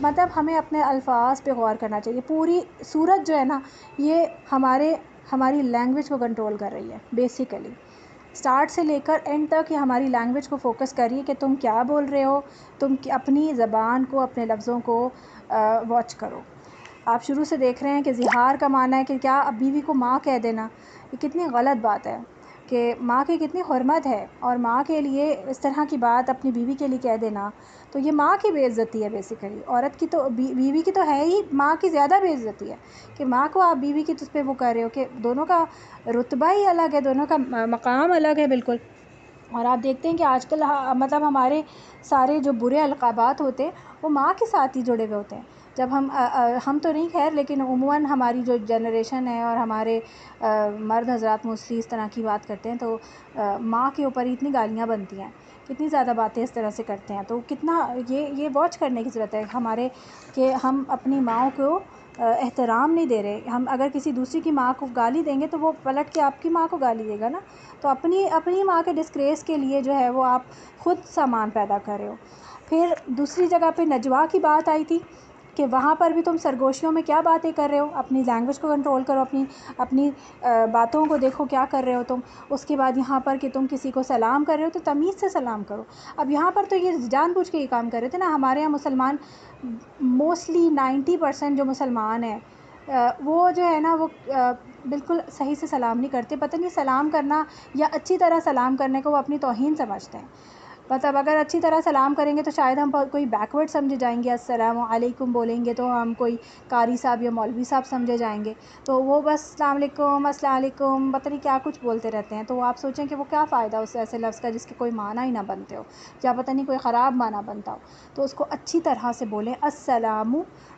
مطلب ہمیں اپنے الفاظ پہ غور کرنا چاہیے. پوری صورت جو ہے نا یہ ہماری لینگویج کو کنٹرول کر رہی ہے بیسیکلی. اسٹارٹ سے لے کر اینڈ تک یہ ہماری لینگویج کو فوکس کر رہی ہے کہ تم کیا بول رہے ہو. تم اپنی زبان کو، اپنے لفظوں کو واچ کرو. آپ شروع سے دیکھ رہے ہیں کہ زہار کا معنی ہے کہ کیا اب بیوی کو ماں کہہ دینا. یہ کتنی غلط بات ہے کہ ماں کی کتنی حرمت ہے، اور ماں کے لیے اس طرح کی بات اپنی بیوی کے لیے کہہ دینا تو یہ ماں کی بے عزتی ہے بیسیکلی. عورت کی تو بیوی کی تو ہے ہی، ماں کی زیادہ بے عزتی ہے کہ ماں کو آپ بیوی کی اس پہ وہ کر رہے ہو کہ دونوں کا رتبہ ہی الگ ہے، دونوں کا مقام الگ ہے بالکل. اور آپ دیکھتے ہیں کہ آج کل مطلب ہمارے سارے جو برے القابات ہوتے ہیں وہ ماں کے ساتھ ہی جڑے ہوئے ہوتے ہیں. جب ہم تو نہیں خیر، لیکن عموماً ہماری جو جنریشن ہے اور ہمارے مرد حضرات موسٹلی اس طرح کی بات کرتے ہیں تو ماں کے اوپر اتنی گالیاں بنتی ہیں، کتنی زیادہ باتیں اس طرح سے کرتے ہیں. تو کتنا یہ واچ کرنے کی ضرورت ہے ہمارے کہ ہم اپنی ماؤں کو احترام نہیں دے رہے. ہم اگر کسی دوسری کی ماں کو گالی دیں گے تو وہ پلٹ کے آپ کی ماں کو گالی دے گا نا. تو اپنی ماں کے ڈسکریس کے لیے جو ہے وہ آپ خود سامان پیدا کر رہے ہو. پھر دوسری جگہ پہ نجوا کی بات آئی تھی کہ وہاں پر بھی تم سرگوشیوں میں کیا باتیں کر رہے ہو. اپنی لینگویج کو کنٹرول کرو، اپنی باتوں کو دیکھو کیا کر رہے ہو تم. اس کے بعد یہاں پر کہ تم کسی کو سلام کر رہے ہو تو تمیز سے سلام کرو. اب یہاں پر تو یہ جان بوجھ کے یہ کام کر رہے تھے نا. ہمارے یہاں مسلمان موسٹلی 90% جو مسلمان ہیں وہ جو ہے نا وہ بالکل صحیح سے سلام نہیں کرتے. پتہ نہیں سلام کرنا یا اچھی طرح سلام کرنے کو وہ اپنی توہین سمجھتے ہیں. مطلب اگر اچھی طرح سلام کریں گے تو شاید ہم کوئی بیکورڈ سمجھے جائیں گے. السلام علیکم بولیں گے تو ہم کوئی قاری صاحب یا مولوی صاحب سمجھے جائیں گے. تو وہ بس السلام علیکم السلام علیکم پتہ نہیں کیا کچھ بولتے رہتے ہیں. تو آپ سوچیں کہ وہ کیا فائدہ اس ایسے لفظ کا جس کے کوئی معنی ہی نہ بنتے ہو، یا پتہ نہیں کوئی خراب معنی بنتا ہو. تو اس کو اچھی طرح سے بولیں السلام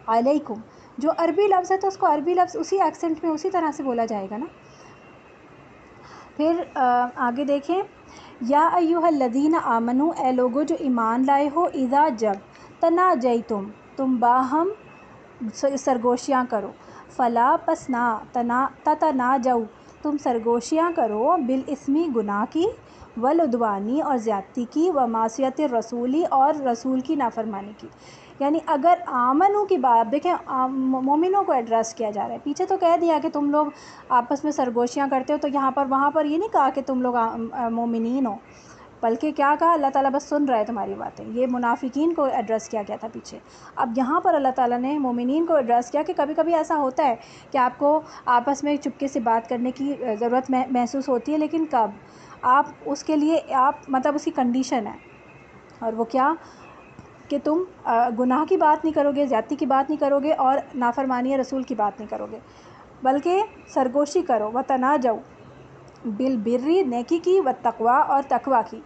علیکم. جو عربی لفظ ہے تو اس کو عربی لفظ اسی ایکسنٹ میں اسی طرح سے بولا جائے گا نا. پھر آگے دیکھیں، یا ایھا الذین آمنو، اے لوگو جو ایمان لائے ہو، اذا جب تناجیتم تم باہم سرگوشیاں کرو، فلا پس نہ تتناجوا تم سرگوشیاں کرو، بالاسمی گناہ کی، والعدوانی اور زیادتی کی، ومعصیت الرسولی اور رسول کی نافرمانی کی. یعنی اگر آمنوں کی بات دیکھیں، مومنوں کو ایڈریس کیا جا رہا ہے. پیچھے تو کہہ دیا کہ تم لوگ آپس میں سرگوشیاں کرتے ہو، تو وہاں پر یہ نہیں کہا کہ تم لوگ مومنین ہو، بلکہ کیا کہا؟ اللہ تعالیٰ بس سن رہا ہے تمہاری باتیں. یہ منافقین کو ایڈریس کیا گیا تھا پیچھے. اب یہاں پر اللہ تعالیٰ نے مومنین کو ایڈریس کیا کہ کبھی کبھی ایسا ہوتا ہے کہ آپ کو آپس میں چپکے سے بات کرنے کی ضرورت محسوس ہوتی ہے، لیکن کب؟ آپ اس کے لیے آپ مطلب اس کی کنڈیشن ہے، اور وہ کیا کہ تم گناہ کی بات نہیں کرو گے، زیادتی کی بات نہیں کرو گے، اور نافرمانی رسول کی بات نہیں کرو گے، بلکہ سرگوشی کرو. وتناجوا بالبر، نیکی کی، والتقویٰ اور تقویٰ کی.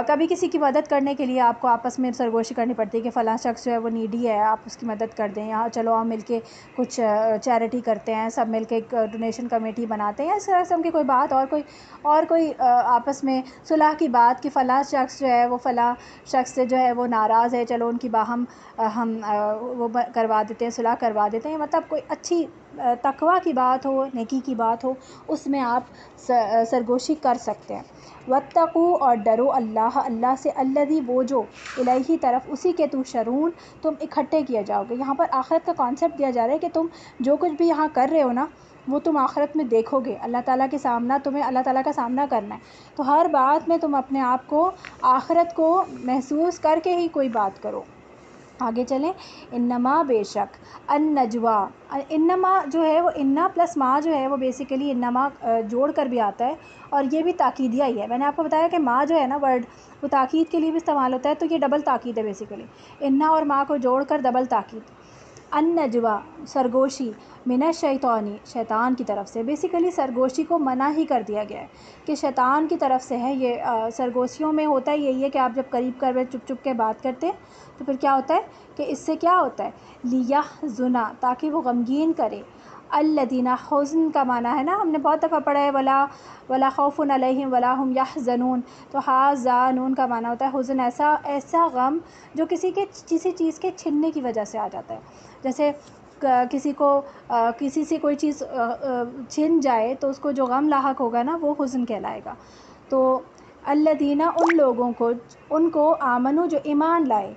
کبھی کسی کی مدد کرنے کے لیے آپ کو آپس میں سرگوشی کرنی پڑتی ہے کہ فلاں شخص جو ہے وہ نیڈی ہے، آپ اس کی مدد کر دیں، یا چلو ہم مل کے کچھ چیریٹی کرتے ہیں، سب مل کے ایک ڈونیشن کمیٹی بناتے ہیں، اس قسم کی کوئی بات. اور کوئی آپس میں صلح کی بات کہ فلاں شخص جو ہے وہ فلاں شخص سے جو ہے وہ ناراض ہے، چلو ان کی باہم ہم وہ کروا دیتے ہیں، صلح کروا دیتے ہیں. مطلب کوئی اچھی تقویٰ کی بات ہو، نیکی کی بات ہو، اس میں آپ سرگوشی کر سکتے ہیں. واتقوا اور ڈرو اللہ سے، الذی وہ جو، الیہ طرف اسی کے تحشرون تم اکٹھے کیے جاؤ گے. یہاں پر آخرت کا کانسیپٹ دیا جا رہا ہے کہ تم جو کچھ بھی یہاں کر رہے ہو نا وہ تم آخرت میں دیکھو گے. اللہ تعالیٰ کے سامنا تمہیں اللہ تعالیٰ کا سامنا کرنا ہے. تو ہر بات میں تم اپنے آپ کو آخرت کو محسوس کر کے ہی کوئی بات کرو. آگے چلیں. انما بے شک، النجوا، انما جو ہے وہ انا پلس ما جو ہے وہ بیسیکلی انما جوڑ کر بھی آتا ہے، اور یہ بھی تاکیدیہ ہی ہے. میں نے آپ کو بتایا کہ ما جو ہے نا ورڈ وہ تاکید کے لیے بھی استعمال ہوتا ہے، تو یہ ڈبل تاکید ہے بیسیکلی. انا اور ما کو جوڑ کر ڈبل تاکید. النجوا سرگوشی، من الشیطانی شیطان کی طرف سے. بیسیکلی سرگوشی کو منع ہی کر دیا گیا ہے کہ شیطان کی طرف سے ہے یہ. سرگوشیوں میں ہوتا ہے یہی ہے کہ آپ جب قریب کر چپ چپ کے بات کرتے ہیں تو پھر کیا ہوتا ہے کہ اس سے کیا ہوتا ہے، لیحزن تاکہ وہ غمگین کرے. الذین، حزن کا معنی ہے نا، ہم نے بہت دفعہ پڑھا ہے، ولا خوف علیہم ولا هم یحزنون. تو حزنون کا معنی ہوتا ہے حزن، ایسا غم جو کسی چیز کے چھننے کی وجہ سے آ جاتا ہے. جیسے کسی سے کوئی چیز چھن جائے تو اس کو جو غم لاحق ہوگا نا وہ حزن کہلائے گا. تو الذین، ان لوگوں کو، ان کو آمنو جو ایمان لائے.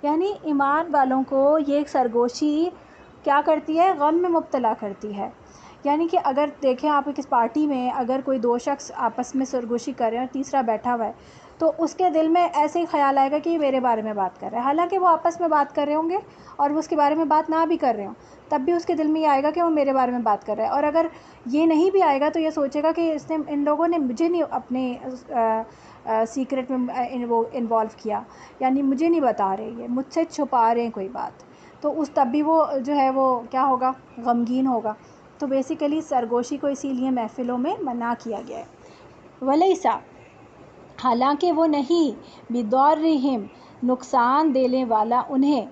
یعنی ایمان والوں کو یہ سرگوشی کیا کرتی ہے؟ غم میں مبتلا کرتی ہے. یعنی کہ اگر دیکھیں آپ کس پارٹی میں اگر کوئی دو شخص آپس میں سرگوشی کر رہے ہیں اور تیسرا بیٹھا ہوا ہے تو اس کے دل میں ایسے ہی خیال آئے گا کہ یہ میرے بارے میں بات کر رہا ہے، حالانکہ وہ آپس میں بات کر رہے ہوں گے اور وہ اس کے بارے میں بات نہ بھی کر رہے ہوں تب بھی اس کے دل میں یہ آئے گا کہ وہ میرے بارے میں بات کر رہا ہے. اور اگر یہ نہیں بھی آئے گا تو یہ سوچے گا کہ اس نے ان لوگوں نے مجھے نہیں اپنے سیکرٹ میں وہ انوالو کیا، یعنی مجھے نہیں بتا رہے، یہ مجھ سے چھپا رہے ہیں کوئی بات، تو اس تب بھی وہ جو ہے وہ کیا ہوگا؟ غمگین ہوگا. تو بیسیکلی سرگوشی کو اسی لیے محفلوں میں منع کیا گیا ہے. ولیسا، حالانکہ وہ نہیں، بدورہم، نقصان دینے والا انہیں،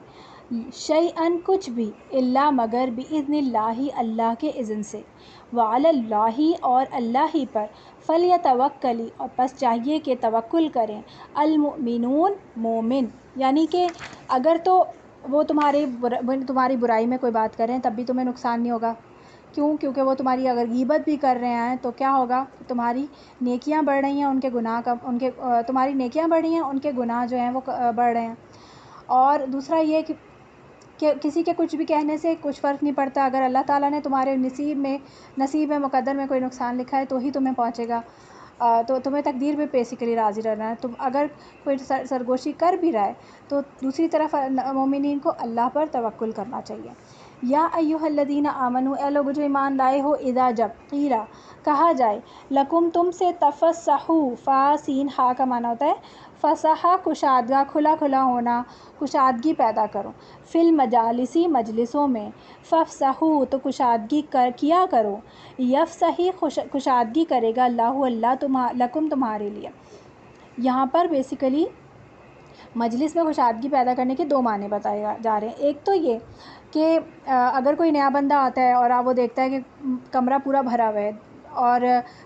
شیئن، کچھ بھی، الا مگر باذن اللہ، اللہ کے اذن سے، وعلی اللہ، اور اللہ ہی پر، فلیتوکل، اور پس چاہیے کہ توکل کریں، المؤمنون، مومن. یعنی کہ اگر تو وہ تمہاری برائی میں کوئی بات کریں تب بھی تمہیں نقصان نہیں ہوگا. کیوں؟ کیونکہ وہ تمہاری اگر غیبت بھی کر رہے ہیں تو کیا ہوگا؟ تمہاری نیکیاں بڑھ رہی ہیں، ان کے گناہ کا تمہاری نیکیاں بڑھ رہی ہیں، ان کے گناہ جو ہیں وہ بڑھ رہے ہیں. اور دوسرا یہ کہ کسی کے کچھ بھی کہنے سے کچھ فرق نہیں پڑتا. اگر اللہ تعالیٰ نے تمہارے نصیب میں مقدر میں کوئی نقصان لکھا ہے تو ہی تمہیں پہنچے گا. تو تمہیں تقدیر میں بیسیکلی راضی رہنا ہے. تم اگر کوئی سرگوشی کر بھی رہا ہے تو دوسری طرف مومنین کو اللہ پر توکل کرنا چاہیے. یا ایھا الذین آمنوا، اے لوگ جو ایمان لائے ہو، اذا، جب، قیل، کہا جائے، لکم، تم سے، تفسحوا، فا سین ہا کا معنی ہوتا ہے فسحہ، کشادہ، کھلا کھلا ہونا، کشادگی پیدا کرو، فی المجالسی، مجلسوں میں، فافسحوا، تو کشادگی کیا کرو، یفسح، کشادگی کرے گا، اللہ لکم، تمہارے لیے. یہاں پر بیسیکلی مجلس میں کشادگی پیدا کرنے کے دو معنی بتائے جا رہے ہیں. ایک تو یہ کہ اگر کوئی نیا بندہ آتا ہے اور وہ دیکھتا ہے کہ کمرہ پورا بھرا ہوا ہے اور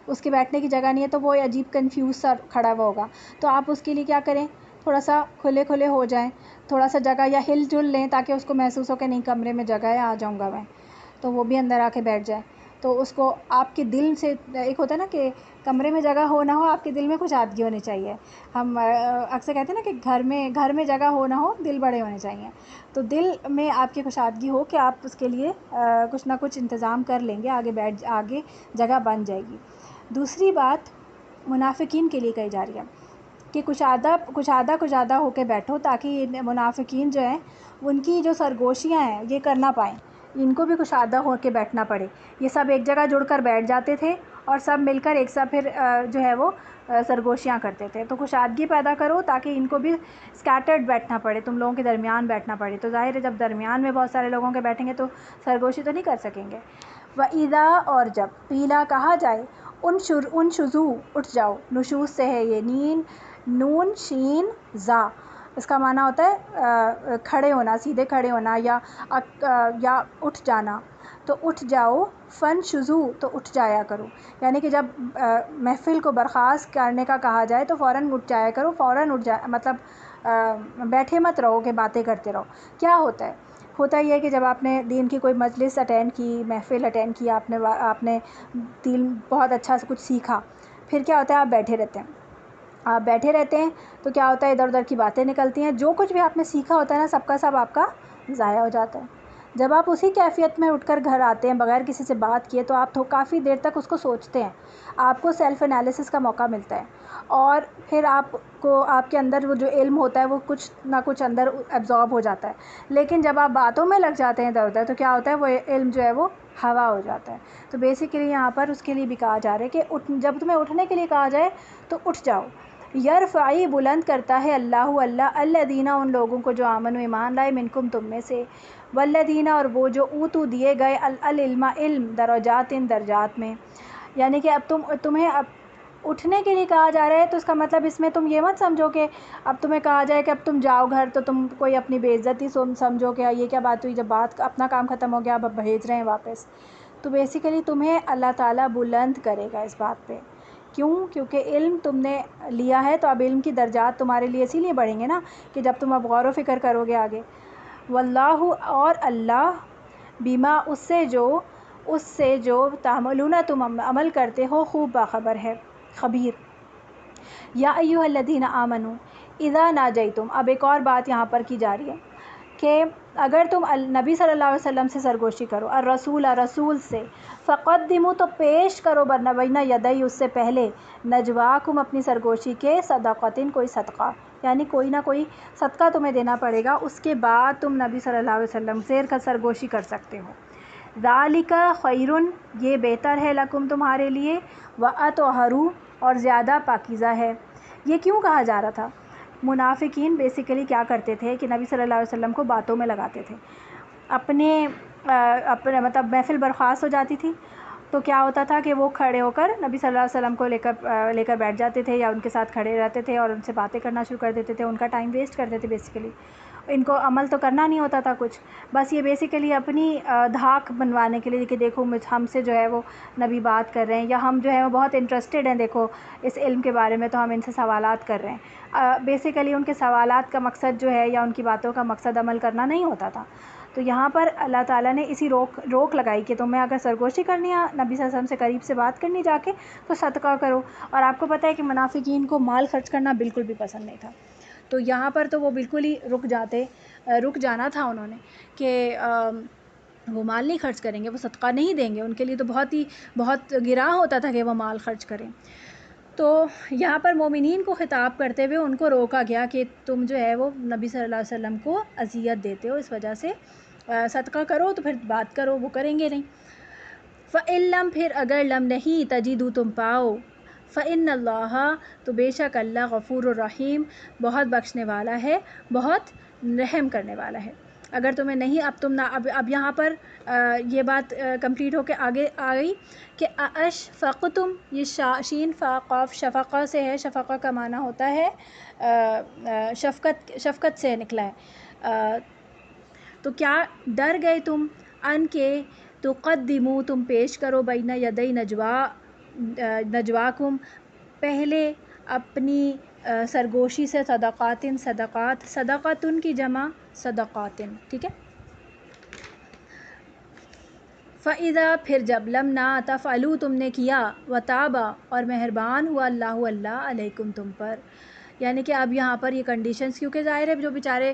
اس کے بیٹھنے کی جگہ نہیں ہے تو وہ عجیب کنفیوز سا کھڑا ہوا ہوگا، تو آپ اس کے لیے کیا کریں؟ تھوڑا سا کھلے ہو جائیں، تھوڑا سا جگہ یا ہل جل لیں تاکہ اس کو محسوس ہو کہ نہیں کمرے میں جگہ ہے، آ جاؤں گا میں، تو وہ بھی اندر آ کے بیٹھ جائے. تو اس کو آپ کے دل سے، ایک ہوتا ہے نا کہ کمرے میں جگہ ہو نہ ہو آپ کے دل میں کشادگی ہونی چاہیے. ہم اکثر کہتے ہیں نا کہ گھر میں جگہ ہو نہ ہو دل بڑے ہونے چاہیے. تو دل میں آپ کی کشادگی ہو کہ آپ اس کے لیے کچھ نہ کچھ انتظام کر لیں گے، آگے جگہ بن جائے گی. دوسری بات منافقین کے لیے کہی جا رہی ہے کہ کشادہ ہو کے بیٹھو تاکہ منافقین جو ہیں ان کی جو سرگوشیاں ہیں یہ کر نہ پائیں، ان کو بھی کشادہ ہو کے بیٹھنا پڑے. یہ سب ایک جگہ جڑ کر بیٹھ جاتے تھے اور سب مل کر ایک ساتھ پھر جو ہے وہ سرگوشیاں کرتے تھے. تو کشادگی پیدا کرو تاکہ ان کو بھی اسکیٹرڈ بیٹھنا پڑے، تم لوگوں کے درمیان بیٹھنا پڑے. تو ظاہر ہے جب درمیان میں بہت سارے لوگوں کے بیٹھیں گے تو سرگوشی تو نہیں کر سکیں گے. وَإِذَا، اور جب، قیلا، کہا جائے، انشزوا، اٹھ جاؤ. نشوز سے ہے یہ، نون شین زا، اس کا معنی ہوتا ہے کھڑے ہونا، سیدھے کھڑے ہونا یا اٹھ جانا. تو اٹھ جاؤ، فنشزوا، تو اٹھ جایا کرو. یعنی کہ جب محفل کو برخاست کرنے کا کہا جائے تو فوراً اٹھ جایا کرو، فوراً مطلب بیٹھے مت رہو کہ باتیں کرتے رہو. کیا ہوتا یہ ہے کہ جب آپ نے دین کی کوئی مجلس اٹینڈ کی، محفل اٹینڈ کی، آپ نے دین بہت اچھا سے کچھ سیکھا، پھر کیا ہوتا ہے آپ بیٹھے رہتے ہیں تو کیا ہوتا ہے ادھر ادھر کی باتیں نکلتی ہیں، جو کچھ بھی آپ نے سیکھا ہوتا ہے نا سب کا سب آپ کا ضائع ہو جاتا ہے. جب آپ اسی کیفیت میں اٹھ کر گھر آتے ہیں بغیر کسی سے بات کیے تو آپ تو کافی دیر تک اس کو سوچتے ہیں، آپ کو سیلف انالیسس کا موقع ملتا ہے اور پھر آپ کے اندر وہ جو علم ہوتا ہے وہ کچھ نہ کچھ اندر ایبزارب ہو جاتا ہے. لیکن جب آپ باتوں میں لگ جاتے ہیں ادھر ادھر تو کیا ہوتا ہے وہ علم جو ہے وہ ہوا ہو جاتا ہے. تو بیسیکلی یہاں پر اس کے لیے بھی کہا جا رہا ہے کہ جب تمہیں اٹھنے کے لیے کہا جائے تو اٹھ جاؤ. یرفع، بلند کرتا ہے اللہ الذین، ان لوگوں کو جو آمنوا، ایمان لائے، منکم، تم میں سے، والذین، اور وہ جو اوتوا، دیے گئے، العلم، علم، درجات میں. یعنی کہ اب تمہیں اٹھنے کے لیے کہا جا رہا ہے تو اس کا مطلب اس میں تم یہ مت سمجھو کہ اب تمہیں کہا جائے کہ اب تم جاؤ گھر تو تم کوئی اپنی بے عزتی سمجھو کہ یہ کیا بات ہوئی، جب اپنا کام ختم ہو گیا اب بھیج رہے ہیں واپس. تو بیسیکلی تمہیں اللہ تعالیٰ بلند کرے گا اس بات پہ. کیوں؟ کیونکہ علم تم نے لیا ہے تو اب علم کی درجات تمہارے لیے اسی لیے بڑھیں گے نا کہ جب تم اب غور و فکر کرو گے آگے. واللہ، اور اللہ، بما، اس سے جو تعملون، تم عمل کرتے ہو، خوب باخبر ہے، خبیر. یا ایھا الذین آمنوا، اذا ناجیتم، اب ایک اور بات یہاں پر کی جا رہی ہے کہ اگر تم نبی صلی اللہ علیہ وسلم سے سرگوشی کرو، الرسول رسول سے، فقدموا تو پیش کرو بین یدی اس سے پہلے، نجواکم اپنی سرگوشی کے، صدقتن کوئی صدقہ، یعنی کوئی نہ کوئی صدقہ تمہیں دینا پڑے گا، اس کے بعد تم نبی صلی اللہ علیہ وسلم سے سرگوشی کر سکتے ہو۔ ذالک خیر، یہ بہتر ہے، لکم تمہارے لیے، واطہر، اور زیادہ پاکیزہ ہے۔ یہ کیوں کہا جا رہا تھا؟ منافقین بیسیکلی کیا کرتے تھے کہ نبی صلی اللہ علیہ وسلم کو باتوں میں لگاتے تھے، اپنے مطلب محفل برخاست ہو جاتی تھی تو کیا ہوتا تھا کہ وہ کھڑے ہو کر نبی صلی اللہ علیہ وسلم کو لے کر بیٹھ جاتے تھے، یا ان کے ساتھ کھڑے رہتے تھے اور ان سے باتیں کرنا شروع کر دیتے تھے، ان کا ٹائم ویسٹ کرتے تھے بیسیکلی۔ ان کو عمل تو کرنا نہیں ہوتا تھا کچھ، بس یہ بیسیکلی اپنی دھاک بنوانے کے لیے کہ دیکھو ہم سے جو ہے وہ نبی بات کر رہے ہیں، یا ہم جو ہے وہ بہت انٹرسٹڈ ہیں دیکھو اس علم کے بارے میں، تو ہم ان سے سوالات کر رہے ہیں۔ بیسیکلی ان کے سوالات کا مقصد جو ہے یا ان کی باتوں کا مقصد عمل کرنا نہیں ہوتا تھا۔ تو یہاں پر اللہ تعالیٰ نے اسی روک لگائی کہ تمہیں اگر سرگوشی کرنی ہے نبی صلی اللہ علیہ وسلم سے قریب سے بات کرنی جا کے، تو صدقہ کرو۔ اور آپ کو پتہ ہے کہ منافقین کو مال خرچ کرنا بالکل بھی پسند نہیں تھا، تو یہاں پر تو وہ بالکل ہی رک جانا تھا انہوں نے کہ وہ مال نہیں خرچ کریں گے، وہ صدقہ نہیں دیں گے، ان کے لیے تو بہت گراں ہوتا تھا کہ وہ مال خرچ کریں۔ تو یہاں پر مومنین کو خطاب کرتے ہوئے ان کو روکا گیا کہ تم جو ہے وہ نبی صلی اللہ علیہ وسلم کو اذیت دیتے ہو، اس وجہ سے صدقہ کرو تو پھر بات کرو، وہ کریں گے نہیں۔ فَإِن لَّم، پھر اگر لم نہیں، تجدو تم پاؤ، فَإِنَّ اللَّهَ، تو بے شک اللہ، غفور الرحیم، بہت بخشنے والا ہے، بہت رحم کرنے والا ہے۔ اگر تمہیں نہیں، اب یہاں پر یہ بات کمپلیٹ ہو کے آگے آئی کہ اشفقتم، یہ شین فا قاف شفقہ سے ہے، شفقہ کا معنی ہوتا ہے شفقت سے نکلا ہے۔ تو کیا ڈر گئے تم ان کے، تقدموا، تم پیش کرو، بین یدی نجواکم، پہلے اپنی سرگوشی سے، صدقات، صدقاتن کی جمع صدقاتن، ٹھیک ہے۔ فَإِذَا، پھر جب، لم نہ، تفعلوا، تم نے کیا، وتابا، اور مہربان ہوا، اللہ علیکم، تم پر، یعنی کہ اب یہاں پر یہ کنڈیشنز، کیونکہ ظاہر ہے جو بیچارے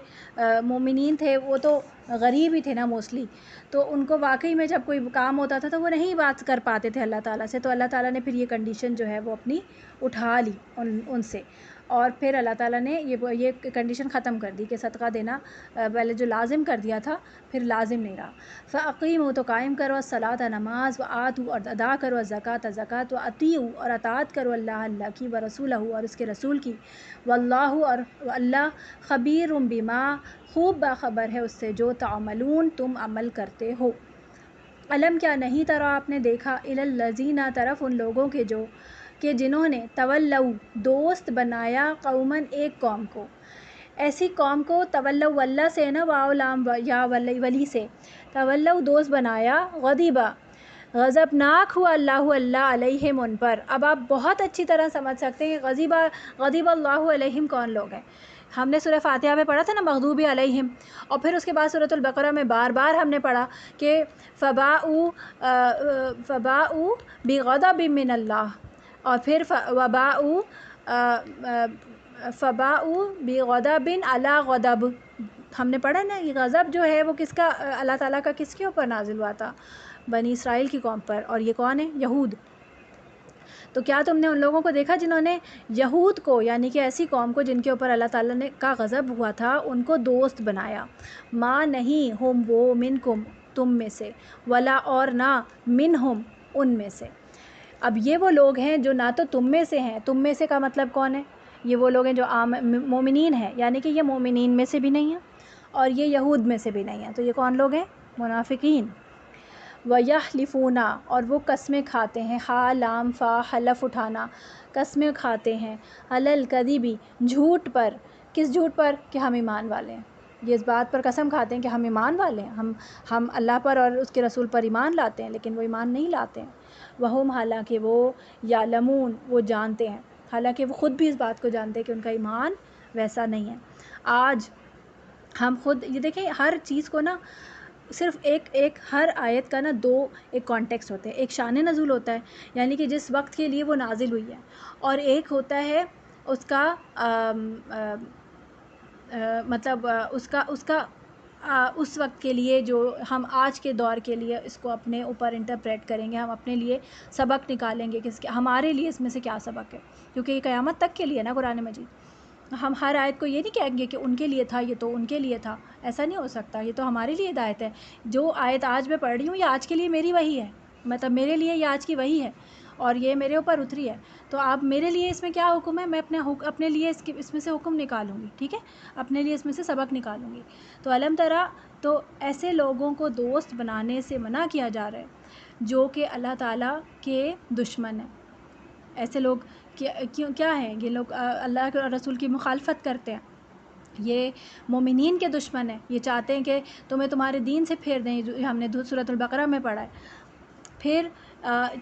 مومنین تھے وہ تو غریب ہی تھے نا موسٹلی، تو ان کو واقعی میں جب کوئی کام ہوتا تھا تو وہ نہیں بات کر پاتے تھے اللہ تعالیٰ سے، تو اللہ تعالیٰ نے پھر یہ کنڈیشن جو ہے وہ اپنی اٹھا لی ان سے، اور پھر اللہ تعالیٰ نے یہ کنڈیشن ختم کر دی کہ صدقہ دینا پہلے جو لازم کر دیا تھا پھر لازم نہیں رہا۔ فَأَقِیمُوا، تو قائم کرو، الصَّلَاةَ، نماز، وَآتُوا، اور ادا کرو، الزَّکَاةَ، زکوٰۃ، وَأَطِیعُوا، اور اطاعت کرو اللہ کی، وَرَسُولَهُ، اور اس کے رسول کی، واللہ، اور اللہ، خبیر بما، خوب باخبر ہے اس سے جو تعملون، تم عمل کرتے ہو۔ علم، کیا نہیں ترا آپ نے دیکھا، الی الذین، طرف ان لوگوں کے جو کہ جنہوں نے تولوا، دوست بنایا، قوماً، ایک قوم کو، ایسی قوم کو، تولوا واللہ سے نا، واو لام یا ولی سے، تولوا دوست بنایا، غضبا، غضبناک ہوا، اللہ علیہم، ان پر۔ اب آپ بہت اچھی طرح سمجھ سکتے ہیں کہ غضب اللہ علیہم کون لوگ ہیں۔ ہم نے سورہ فاتحہ میں پڑھا تھا نا، مغضوب علیہم، اور پھر اس کے بعد سورۃ البقرہ میں بار بار ہم نے پڑھا کہ فباؤوا بغضب من اللہ، اور پھر فباؤوا بغضب علی غضب، ہم نے پڑھا نا، یہ غضب جو ہے وہ کس کا، اللہ تعالیٰ کا کس کے اوپر نازل ہوا تھا؟ بنی اسرائیل کی قوم پر، اور یہ کون ہے؟ یہود۔ تو کیا تم نے ان لوگوں کو دیکھا جنہوں نے یہود کو، یعنی کہ ایسی قوم کو جن کے اوپر اللہ تعالیٰ نے کا غضب ہوا تھا، ان کو دوست بنایا؟ ما، نہیں، ہم وہ، منکم، تم میں سے، ولا، اور نہ، منہم، ان میں سے۔ اب یہ وہ لوگ ہیں جو نہ تو تم میں سے ہیں، تم میں سے کا مطلب کون ہے؟ یہ وہ لوگ ہیں جو مومنین ہیں، یعنی کہ یہ مومنین میں سے بھی نہیں ہیں اور یہ یہود میں سے بھی نہیں ہیں، تو یہ کون لوگ ہیں؟ منافقین۔ وَيَحْلِفُونَ، اور وہ قسمیں کھاتے ہیں، ہا لام فا، حلف اٹھانا، قسمیں کھاتے ہیں، علی الکذب، جھوٹ پر، کس جھوٹ پر؟ کہ ہم ایمان والے ہیں، یہ اس بات پر قسم کھاتے ہیں کہ ہم ایمان والے ہیں، ہم اللہ پر اور اس کے رسول پر ایمان لاتے ہیں، لیکن وہ ایمان نہیں لاتے ہیں۔ وہم، حالانکہ وہ، یعلمون، وہ جانتے ہیں، حالانکہ وہ خود بھی اس بات کو جانتے ہیں کہ ان کا ایمان ویسا نہیں ہے۔ آج ہم خود یہ دیکھیں، ہر چیز کو نا، صرف ایک ہر آیت کا نا ایک کانٹیکسٹ ہوتا ہے، ایک شان نزول ہوتا ہے، یعنی کہ جس وقت کے لیے وہ نازل ہوئی ہے، اور ایک ہوتا ہے اس کا مطلب اس کا اس وقت کے لیے جو ہم آج کے دور کے لیے اس کو اپنے اوپر انٹرپریٹ کریں گے، ہم اپنے لیے سبق نکالیں گے کہ ہمارے لیے اس میں سے کیا سبق ہے، کیونکہ یہ قیامت تک کے لیے نا قرآن مجید۔ ہم ہر آیت کو یہ نہیں کہیں گے کہ ان کے لیے تھا، یہ تو ان کے لیے تھا، ایسا نہیں ہو سکتا، یہ تو ہمارے لیے ہدایت ہے۔ جو آیت آج میں پڑھ رہی ہوں یہ آج کے لیے میری وحی ہے، مطلب میرے لیے یہ آج کی وحی ہے اور یہ میرے اوپر اتری ہے، تو آپ میرے لیے اس میں کیا حکم ہے، میں اپنے لیے اس میں سے حکم نکالوں گی، ٹھیک ہے، اپنے لیے اس میں سے سبق نکالوں گی۔ تو علم ترا، تو ایسے لوگوں کو دوست بنانے سے منع کیا جا رہا ہے جو کہ اللہ تعالیٰ کے دشمن ہیں۔ ایسے لوگ کیا ہیں؟ یہ لوگ اللہ کے رسول کی مخالفت کرتے ہیں، یہ مومنین کے دشمن ہیں، یہ چاہتے ہیں کہ تمہیں تمہارے دین سے پھیر دیں، ہم نے سورۃ البقرہ میں پڑھا ہے۔ پھر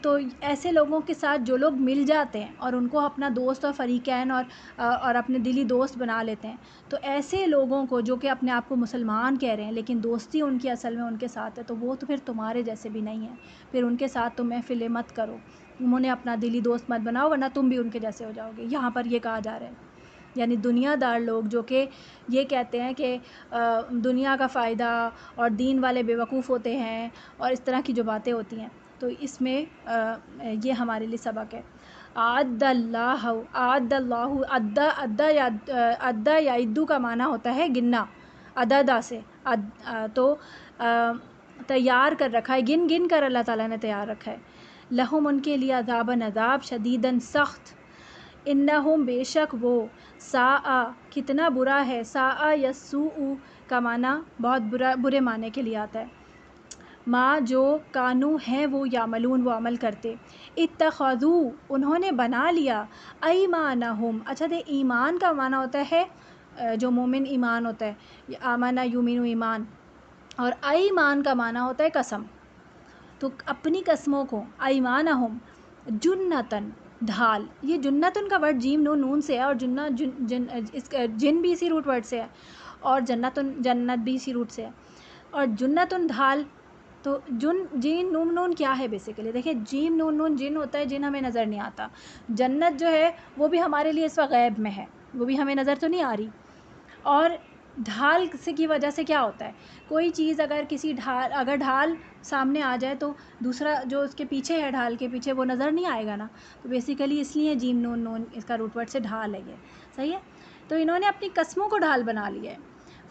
تو ایسے لوگوں کے ساتھ جو لوگ مل جاتے ہیں اور ان کو اپنا دوست اور فریقین اور اپنے دلی دوست بنا لیتے ہیں، تو ایسے لوگوں کو جو کہ اپنے آپ کو مسلمان کہہ رہے ہیں لیکن دوستی ان کی اصل میں ان کے ساتھ ہے، تو وہ تو پھر تمہارے جیسے بھی نہیں ہیں، پھر ان کے ساتھ تم محفلیں مت کرو، انہیں اپنا دلی دوست مت بناؤ ورنہ تم بھی ان کے جیسے ہو جاؤ گے۔ یہاں پر یہ کہا جا رہا ہے، یعنی دنیا دار لوگ جو کہ یہ کہتے ہیں کہ دنیا کا فائدہ اور دین والے بیوقوف ہوتے ہیں اور اس طرح کی جو باتیں ہوتی ہیں، تو اس میں یہ ہمارے لیے سبق ہے۔ عد اللہ عدہ یا عدو کا معنی ہوتا ہے گننا، عددہ سے، تو تیار کر رکھا ہے، گن گن کر اللہ تعالیٰ نے تیار رکھا ہے۔ لہم، ان کے لیے عذاباً عذاب، شدیداً سخت، انہم بے شک وہ، ساء کتنا برا ہے، ساء یسوء کا معنی بہت برے معنی کے لیے آتا ہے، ما جو کانو ہیں وہ یعملون، وہ عمل کرتے، اتخذو انہوں نے بنا لیا، ایمانہم، اچھا دے ایمان کا معنی ہوتا ہے جو مومن ایمان ہوتا ہے، آمنہ یومینو ایمان، اور ایمان کا معنی ہوتا ہے قسم، تو اپنی قسموں کو، ایمانہم جنتن ڈھال، یہ جنتن کا ورڈ جیم نون نون سے ہے اور جن بھی اسی روٹ ورڈ سے ہے، اور جنت بھی اسی روٹ سے ہے، اور جنتن ڈھال، تو جین نون نون کیا ہے بیسیکلی؟ دیکھیں جیم نون نون جن ہوتا ہے، جن ہمیں نظر نہیں آتا، جنت جو ہے وہ بھی ہمارے لیے اس وقت غیب میں ہے، وہ بھی ہمیں نظر تو نہیں آ رہی، اور ڈھال کی وجہ سے کیا ہوتا ہے، کوئی چیز اگر ڈھال سامنے آ جائے تو دوسرا جو اس کے پیچھے ہے، ڈھال کے پیچھے، وہ نظر نہیں آئے گا نا، تو بیسیکلی اس لیے جیم نون نون اس کا روٹ ورڈ سے ڈھال ہے، یہ صحیح ہے۔ تو انہوں نے اپنی قسموں کو ڈھال بنا لیا ہے،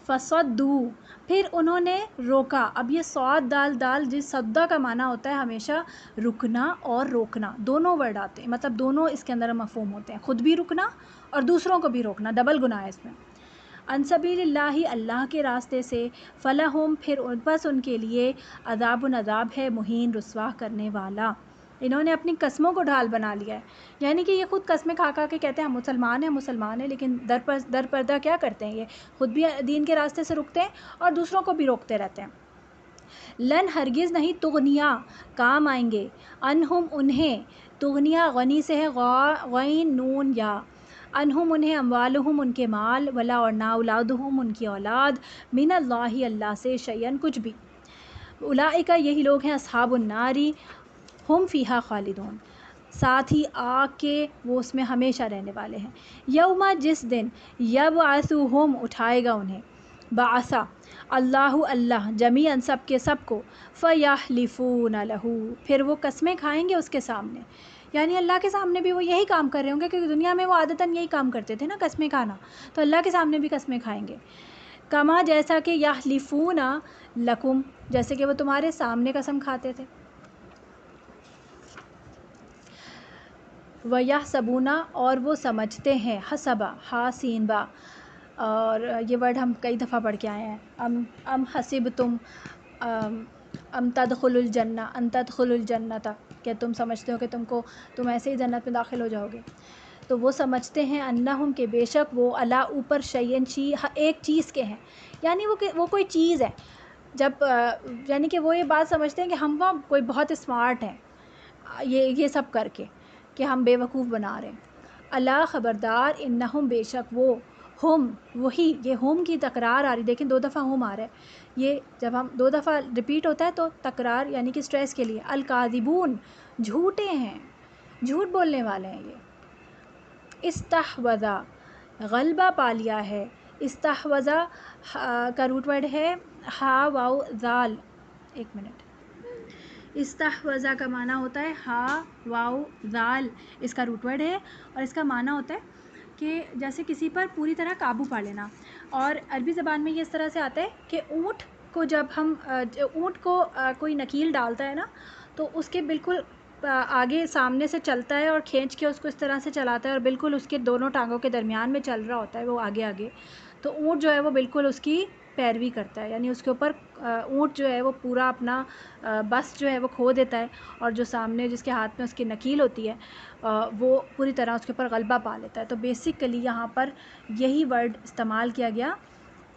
فصدو، پھر انہوں نے روکا، اب یہ صاد دال دال، جس صدہ کا معنی ہوتا ہے ہمیشہ رکنا اور روکنا، دونوں ورڈ آتے ہیں، مطلب دونوں اس کے اندر مفہوم ہوتے ہیں، خود بھی رکنا اور دوسروں کو بھی روکنا، ڈبل گناہ ہے اس میں۔ ان سبیل اللہ، اللہ کے راستے سے، فلہم، پھر بس ان کے لیے، عذاب ہے مہین، رسوا کرنے والا۔ انہوں نے اپنی قسموں کو ڈھال بنا لیا ہے، یعنی کہ یہ خود قسمیں کھا کھا کے کہتے ہیں ہم مسلمان ہیں، لیکن در پردہ کیا کرتے ہیں، یہ خود بھی دین کے راستے سے رکتے ہیں اور دوسروں کو بھی روکتے رہتے ہیں۔ لن، ہرگز نہیں، تغنیا، کام آئیں گے، انہم انہیں، تغنیا غنی سے ہے، غین نون یا، انہم انہیں، اموالہم ان کے مال، ولا اور نہ، اولادہم ان کی اولاد، من اللہ اللہ سے، شیئن کچھ بھی، اولئک یہی لوگ ہیں، اصحاب الناری، ہم فیہا خالدون، ساتھ ہی آگ کے وہ اس میں ہمیشہ رہنے والے ہیں، یوم، جس دن، یبعثہم، اٹھائے گا انہیں، بعثا اللہ جمیعاً سب کے سب کو، فیحلفون لہ، پھر وہ قسمیں کھائیں گے اس کے سامنے، یعنی اللہ کے سامنے بھی وہ یہی کام کر رہے ہوں گے، کیونکہ دنیا میں وہ عادتاً یہی کام کرتے تھے نا، قسمیں کھانا، تو اللہ کے سامنے بھی قسمیں کھائیں گے، کما، جیسا کہ، یحلفون لکم، جیسے کہ وہ تمہارے سامنے قسم کھاتے تھے، وَيَحْسَبُونَ، اور وہ سمجھتے ہیں، حسبہ، حاسین با، اور یہ ورڈ ہم کئی دفعہ پڑھ کے آئے ہیں، ام حسبتم ام تدخلوا الجنہ، ان تدخلوا الجنۃ، کہ تم سمجھتے ہو کہ تم ایسے ہی جنت میں داخل ہو جاؤ گے، تو وہ سمجھتے ہیں، انہم، کہ بے شک وہ، علی، اوپر، شیئن، ایک چیز کے ہیں، یعنی وہ کوئی چیز ہے، جب یعنی کہ وہ یہ بات سمجھتے ہیں کہ ہم کوئی بہت اسمارٹ ہیں یہ سب کر کے، کہ ہم بے وقوف بنا رہے ہیں، اللہ، خبردار، انہم، بے شک وہ، ہم، وہی، یہ ہم کی تکرار آ رہی، دیکھیں 2 دفعہ ہم آ رہا ہے، یہ جب ہم 2 دفعہ ریپیٹ ہوتا ہے تو تکرار یعنی کہ سٹریس کے لیے، الکاذبون، جھوٹے ہیں، جھوٹ بولنے والے ہیں، استحوذا غلبہ پا لیا ہے. استحوذا کا روٹ ورڈ ہے ہا واو ذال. ایک منٹ. استحوذا کا معنی ہوتا ہے ہا واو ذال، اس کا روٹ ورڈ ہے اور اس کا معنی ہوتا ہے کہ جیسے کسی پر پوری طرح قابو پا لینا. اور عربی زبان میں یہ اس طرح سے آتا ہے کہ اونٹ کو جب ہم اونٹ کو کوئی نکیل ڈالتا ہے نا تو اس کے بالکل آگے سامنے سے چلتا ہے اور کھینچ کے اس کو اس طرح سے چلاتا ہے اور بالکل اس کے دونوں ٹانگوں کے درمیان میں چل رہا ہوتا ہے وہ آگے آگے، تو اونٹ جو ہے وہ بالکل اس کی پیروی کرتا ہے، یعنی اس کے اوپر اونٹ جو ہے وہ پورا اپنا بس جو ہے وہ کھو دیتا ہے اور جو سامنے جس کے ہاتھ میں اس کی نکیل ہوتی ہے وہ پوری طرح اس کے اوپر غلبہ پا لیتا ہے. تو بیسیکلی یہاں پر یہی ورڈ استعمال کیا گیا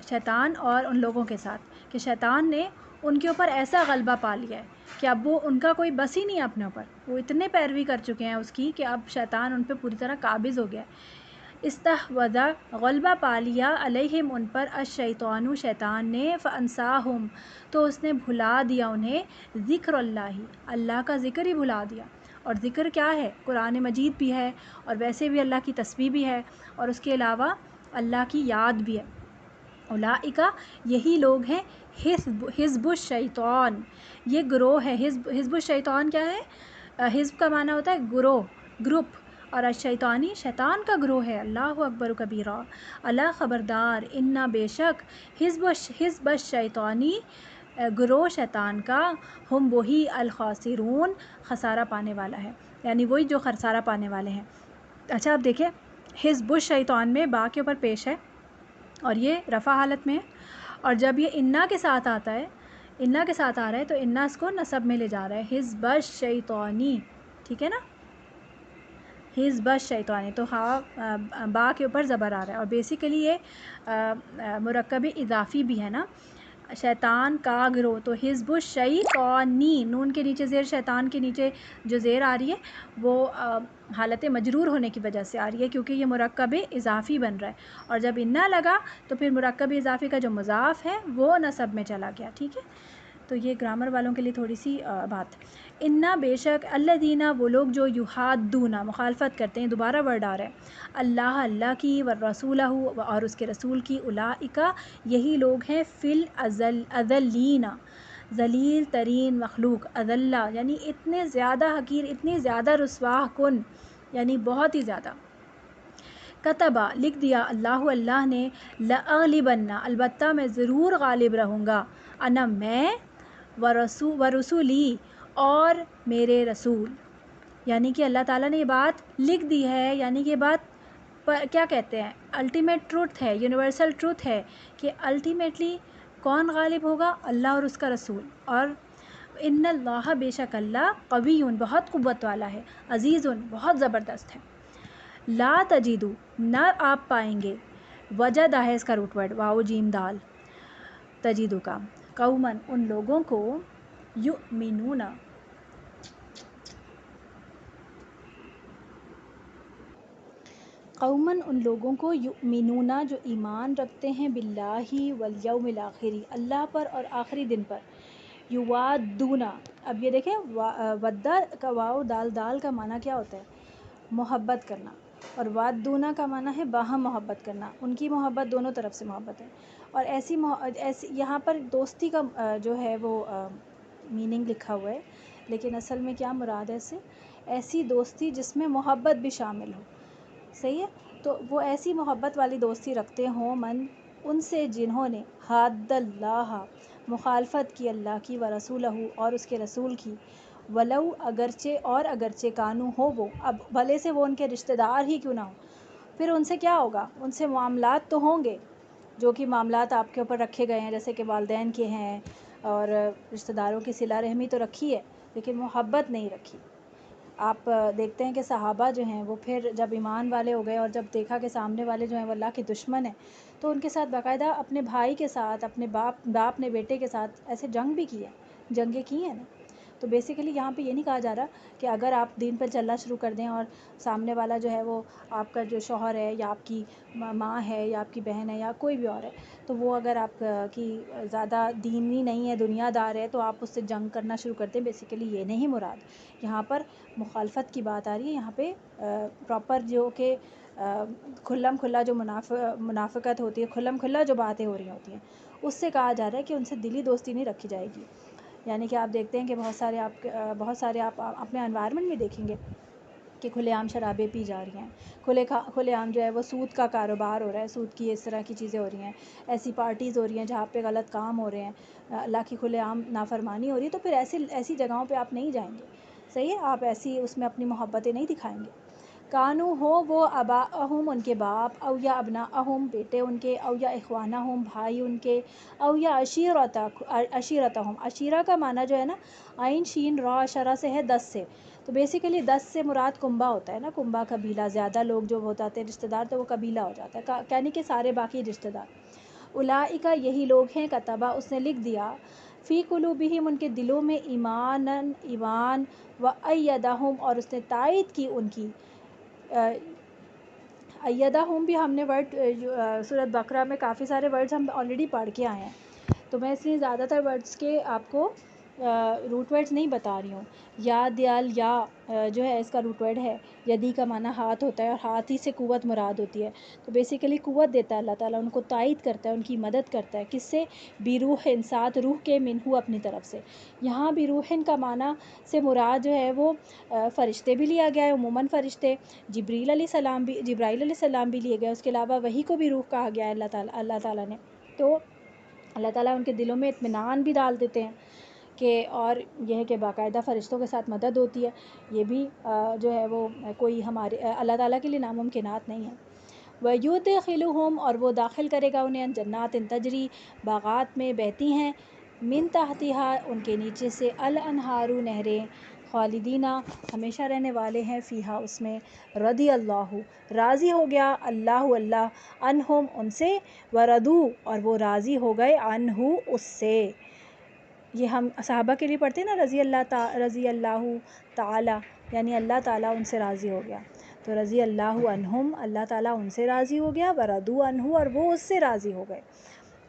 شیطان اور ان لوگوں کے ساتھ کہ شیطان نے ان کے اوپر ایسا غلبہ پا لیا ہے کہ اب وہ ان کا کوئی بس ہی نہیں ہے اپنے اوپر، وہ اتنے پیروی کر چکے ہیں اس کی کہ اب شیطان ان پہ پوری طرح قابض ہو گیا ہے. استحوذا غلبہ پا لیا علیہم ان پر الشیطان شیطان نے فانساہم تو اس نے بھلا دیا انہیں ذکر اللہ اللہ کا ذکر ہی بھلا دیا. اور ذکر کیا ہے؟ قرآن مجید بھی ہے اور ویسے بھی اللہ کی تسبیح بھی ہے اور اس کے علاوہ اللہ کی یاد بھی ہے. اولئک یہی لوگ ہیں حزب الشیطان، یہ گروہ ہے. حزب الشیطان کیا ہے؟ حزب کا معنی ہوتا ہے گروہ، گروپ، اور الشیطانی شیطان کا گروہ ہے. اللہ اکبر کبیرہ. اللہ خبردار، انا بے شک حزب الشیطانی گروہ شیطان کا ہم وہی الخاسرون خسارہ پانے والا ہے، یعنی وہی جو خسارہ پانے والے ہیں. اچھا اب دیکھیں حزب الشیطان میں با کے اوپر پیش ہے اور یہ رفع حالت میں ہے، اور جب یہ انا کے ساتھ آتا ہے، انا کے ساتھ آ رہا ہے تو انا اس کو نصب میں لے جا رہا ہے حزب الشیطانی، ٹھیک ہے نا، حزب الشیطانی. تو ہاں با کے اوپر زبر آ رہا ہے اور بیسیکلی یہ مرکب اضافی بھی ہے نا، شیطان کا گروہ. تو حزب الشیطانی نون کے نیچے زیر، شیطان کے نیچے جو زیر آ رہی ہے وہ حالت مجرور ہونے کی وجہ سے آ رہی ہے کیونکہ یہ مرکب اضافی بن رہا ہے، اور جب انا لگا تو پھر مرکب اضافی کا جو مضاف ہے وہ نصب میں چلا گیا. ٹھیک ہے، تو یہ گرامر والوں کے لیے تھوڑی سی بات. انا بے شک الذین وہ لوگ جو یحادون مخالفت کرتے ہیں، دوبارہ ورڈ آ رہا ہے اللہ اللہ کی والرسولہ اور اس کے رسول کی، اولئک یہی لوگ ہیں فی الاذلین ذلیل ترین مخلوق، اذلہ یعنی اتنے زیادہ حقیر، اتنی زیادہ رسوا کن، یعنی بہت ہی زیادہ. کتبہ لکھ دیا اللہ اللہ نے لأغلبن البتہ میں ضرور غالب رہوں گا، انا میں ورسولی اور میرے رسول. یعنی کہ اللہ تعالیٰ نے یہ بات لکھ دی ہے، یعنی کہ یہ بات کیا کہتے ہیں الٹیمیٹ ٹروتھ ہے، یونیورسل ٹروتھ ہے کہ الٹیمیٹلی کون غالب ہوگا؟ اللہ اور اس کا رسول. اور ان اللہ بے شک اللہ قوی بہت قوت والا ہے، عزیز بہت زبردست ہے. لا تجدو نہ آپ پائیں گے، وجدہ ہے اس کا روٹ ورڈ واو جیم دال تجدو کا، قومن ان لوگوں کو، یؤمنون قومن ان لوگوں کو، یؤمنون جو ایمان رکھتے ہیں، باللہ والیوم الآخر اللہ پر اور آخری دن پر، یوادون. اب یہ دیکھیں ودہ کا واو دال دال کا معنی کیا ہوتا ہے؟ محبت کرنا، اور وادونا کا معنی ہے باہم محبت کرنا، ان کی محبت دونوں طرف سے محبت ہے. اور ایسی یہاں پر دوستی کا جو ہے وہ میننگ لکھا ہوا ہے، لیکن اصل میں کیا مراد ہے اس سے؟ ایسی دوستی جس میں محبت بھی شامل ہو. صحیح ہے، تو وہ ایسی محبت والی دوستی رکھتے ہوں من ان سے جنہوں نے حاد اللہ مخالفت کی اللہ کی، ورسولہ اور اس کے رسول کی، ولو اگرچہ کانو ہو وہ، اب بھلے سے وہ ان کے رشتہ دار ہی کیوں نہ ہو، پھر ان سے کیا ہوگا؟ ان سے معاملات تو ہوں گے جو کہ معاملات آپ کے اوپر رکھے گئے ہیں، جیسے کہ والدین کے ہیں اور رشتہ داروں کی صلہ رحمی تو رکھی ہے لیکن محبت نہیں رکھی. آپ دیکھتے ہیں کہ صحابہ جو ہیں وہ پھر جب ایمان والے ہو گئے اور جب دیکھا کہ سامنے والے جو ہیں وہ اللہ کے دشمن ہیں تو ان کے ساتھ باقاعدہ اپنے بھائی کے ساتھ، اپنے باپ نے بیٹے کے ساتھ ایسے جنگ بھی کی ہے، جنگیں کی ہیں نا. تو بیسیکلی یہاں پہ یہ نہیں کہا جا رہا کہ اگر آپ دین پر چلنا شروع کر دیں اور سامنے والا جو ہے وہ آپ کا جو شوہر ہے یا آپ کی ماں ہے یا آپ کی بہن ہے یا کوئی بھی اور ہے تو وہ اگر آپ کی زیادہ دینی نہیں ہے، دنیا دار ہے، تو آپ اس سے جنگ کرنا شروع کر دیں. بیسیکلی یہ نہیں مراد. یہاں پر مخالفت کی بات آ رہی ہے، یہاں پہ پراپر جو کہ کھلم کھلا جو منافقت ہوتی ہے، کھلم کھلا جو باتیں ہو رہی ہوتی ہیں، اس سے کہا جا رہا ہے کہ ان سے دلی دوستی نہیں رکھی جائے گی. یعنی کہ آپ دیکھتے ہیں کہ بہت سارے آپ اپنے انوائرمنٹ میں دیکھیں گے کہ کھلے عام شرابیں پی جا رہی ہیں، کھلے عام جو ہے وہ سود کا کاروبار ہو رہا ہے، سود کی اس طرح کی چیزیں ہو رہی ہیں، ایسی پارٹیز ہو رہی ہیں جہاں پہ غلط کام ہو رہے ہیں، اللہ کی کھلے عام نافرمانی ہو رہی ہے. تو پھر ایسی جگہوں پہ آپ نہیں جائیں گے. صحیح ہے، آپ ایسی اس میں اپنی محبتیں نہیں دکھائیں گے. کانو ہو وہ اباءہم ان کے باپ، او یا ابناءہم بیٹے ان کے، او یا اخوانہم بھائی ان کے، او یا عشیرتہم. عشیرہ کا معنی جو ہے نا، عین شین را اشرہ سے ہے 10 سے. تو بیسیکلی 10 سے مراد کنبہ ہوتا ہے نا، کنبہ قبیلہ، زیادہ لوگ جو ہو جاتے ہیں رشتہ دار تو وہ قبیلہ ہو جاتا ہے، یعنی کہ سارے باقی رشتہ دار. اولئک یہی لوگ ہیں، کتبہ اس نے لکھ دیا، فی قلوبہم ان کے دلوں میں، ایمان، و ایدہم اور اس نے تائید کی ان کی. ایدہم بھی ہم نے ورڈ سورۃ بقرہ میں کافی سارے ورڈز ہم آلریڈی پڑھ کے آئے ہیں، تو میں اس لیے زیادہ تر ورڈز کے آپ کو روٹ ورڈز نہیں بتا رہی ہوں. یا دیال یا جو ہے اس کا روٹ ورڈ ہے، یدی کا معنی ہاتھ ہوتا ہے، اور ہاتھ ہی سے قوت مراد ہوتی ہے. تو بیسیکلی قوت دیتا ہے اللہ تعالیٰ، ان کو تائید کرتا ہے، ان کی مدد کرتا ہے. کس سے؟ بروح ساتھ روح کے، منہو اپنی طرف سے. یہاں بروح کا معنی سے مراد جو ہے وہ فرشتے بھی لیا گیا ہے، عموماً فرشتے. جبرائیل علیہ السلام بھی لیے گئے، اس کے علاوہ وحی کو بھی روح کہا گیا ہے اللہ تعالیٰ نے. تو اللہ تعالیٰ ان کے دلوں میں اطمینان بھی ڈال دیتے ہیں کہ، اور یہ ہے کہ باقاعدہ فرشتوں کے ساتھ مدد ہوتی ہے. یہ بھی جو ہے وہ کوئی ہمارے اللہ تعالیٰ کے لیے ناممکنات نہیں ہے. وَيُدْخِلُهُمْ اور وہ داخل کرے گا انہیں، جنات تجری باغات میں بہتی ہیں، من تحتها ان کے نیچے سے، الانہار نہریں، خالدینہ ہمیشہ رہنے والے ہیں، فیہا اس میں، رضی اللہ راضی ہو گیا اللہ عنہم ان سے، وردو اور وہ راضی ہو گئے عنہ اس سے. یہ ہم صحابہ کے لیے پڑھتے ہیں نا، رضی اللہ تعالی، یعنی اللہ تعالیٰ ان سے راضی ہو گیا. تو رضی اللہ عنہم، اللہ تعالیٰ ان سے راضی ہو گیا، وردو عنہ اور وہ اس سے راضی ہو گئے.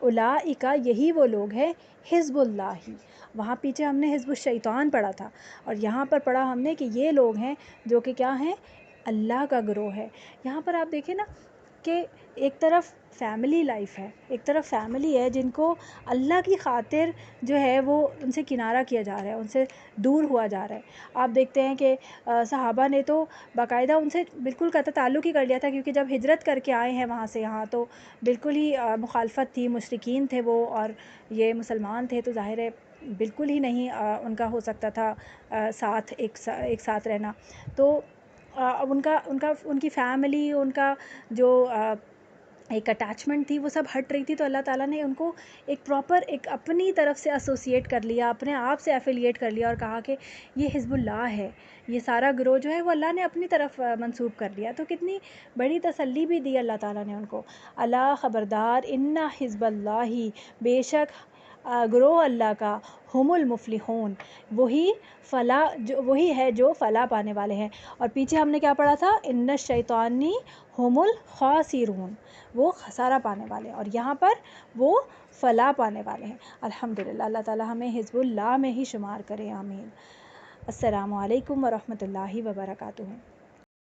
اولئک یہی وہ لوگ ہیں، حزب اللہ. وہاں پیچھے ہم نے حزب الشیطان پڑھا تھا، اور یہاں پر پڑھا ہم نے کہ یہ لوگ ہیں جو کہ کیا ہیں؟ اللہ کا گروہ ہے. یہاں پر آپ دیکھیں نا کہ ایک طرف فیملی لائف ہے، ایک طرف فیملی ہے جن کو اللہ کی خاطر جو ہے وہ ان سے کنارہ کیا جا رہا ہے، ان سے دور ہوا جا رہا ہے. آپ دیکھتے ہیں کہ صحابہ نے تو باقاعدہ ان سے بالکل قطع تعلق ہی کر لیا تھا، کیونکہ جب ہجرت کر کے آئے ہیں وہاں سے یہاں تو بالکل ہی مخالفت تھی، مشرکین تھے وہ، اور یہ مسلمان تھے، تو ظاہر ہے بالکل ہی نہیں ان کا ہو سکتا تھا ایک ساتھ رہنا. تو ان کی فیملی، ان کا جو ایک اٹیچمنٹ تھی وہ سب ہٹ رہی تھی. تو اللہ تعالیٰ نے ان کو ایک پراپر ایک اپنی طرف سے ایسوسیٹ کر لیا، اپنے آپ سے ایفیلیٹ کر لیا، اور کہا کہ یہ حزب اللہ ہے، یہ سارا گروہ جو ہے وہ اللہ نے اپنی طرف منسوب کر لیا. تو کتنی بڑی تسلی بھی دی اللہ تعالیٰ نے ان کو. اللہ خبردار، ان حزب اللہ بے شک گروہ اللہ کا، ہم المفلحون وہی ہے جو فلاح پانے والے ہیں. اور پیچھے ہم نے کیا پڑھا تھا؟ ان الشیطانی ہم الخاسرون، وہ خسارہ پانے والے ہیں، اور یہاں پر وہ فلاح پانے والے ہیں. الحمدللہ، اللہ تعالیٰ ہمیں حزب اللہ میں ہی شمار کرے، آمین. السلام علیکم ورحمۃ اللہ وبرکاتہ.